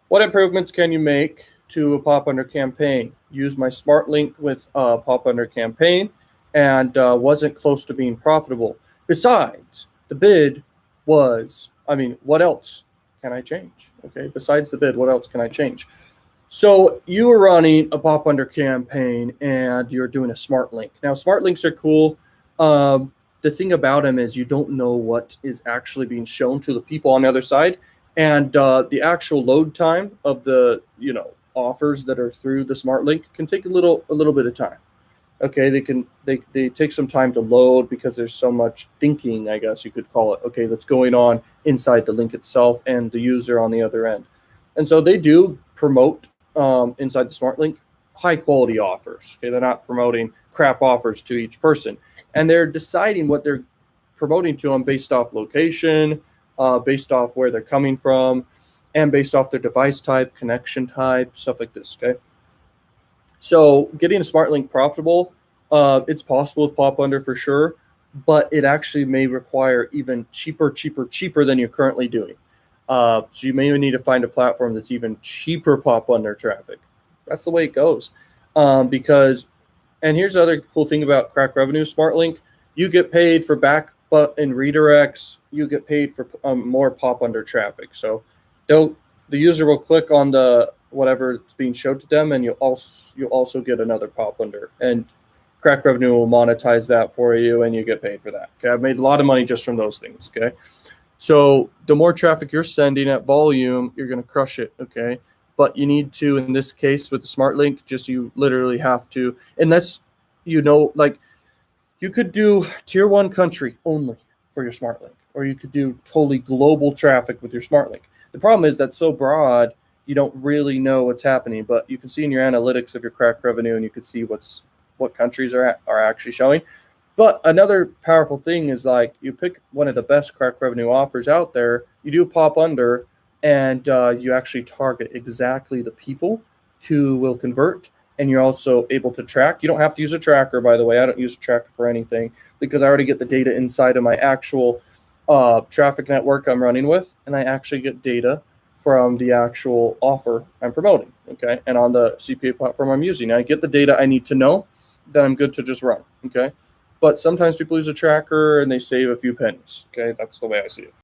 What improvements can you make to a pop under campaign? Use my Smartlink with pop under campaign and wasn't close to being profitable. Besides, the bid was, what else can I change? Okay, besides the bid, what else can I change? So you were running a pop under campaign and you're doing a smart link. Now, smart links are cool. The thing about them is you don't know what is actually being shown to the people on the other side, and the actual load time of the offers that are through the smart link can take a little bit of time. Okay, they take some time to load because there's so much thinking, I guess you could call it. Okay, that's going on inside the link itself and the user on the other end, and so they do promote inside the smart link high quality offers. Okay, they're not promoting crap offers to each person, and they're deciding what they're promoting to them based off location, based off where they're coming from, and based off their device type, connection type, stuff like this. Okay, so getting a smart link profitable, it's possible with pop under for sure, but it actually may require even cheaper than you're currently doing. So you may need to find a platform that's even cheaper pop under traffic. That's the way it goes. Because, and here's the other cool thing about Crackrevenue Smartlink: you get paid for back button redirects. You get paid for more pop under traffic. So the user will click on the whatever it's being showed to them, and you'll also get another pop under, and Crackrevenue will monetize that for you, and you get paid for that. Okay, I've made a lot of money just from those things. Okay, so the more traffic you're sending at volume, you're going to crush it. Okay, but you need to, in this case with the smart link, just you literally have to, and that's like you could do tier 1 country only for your smart link, or you could do totally global traffic with your smart link. The problem is that's so broad you don't really know what's happening, but you can see in your analytics of your Crackrevenue, and you can see what countries are actually showing. But another powerful thing is, like, you pick one of the best Crackrevenue offers out there, you do pop under, and you actually target exactly the people who will convert, and you're also able to track. You don't have to use a tracker, by the way. I don't use a tracker for anything because I already get the data inside of my actual traffic network I'm running with, and I actually get data from the actual offer I'm promoting. Okay, and on the CPA platform I'm using, I get the data I need to know, then I'm good to just run. Okay, but sometimes people use a tracker and they save a few pennies. Okay, that's the way I see it.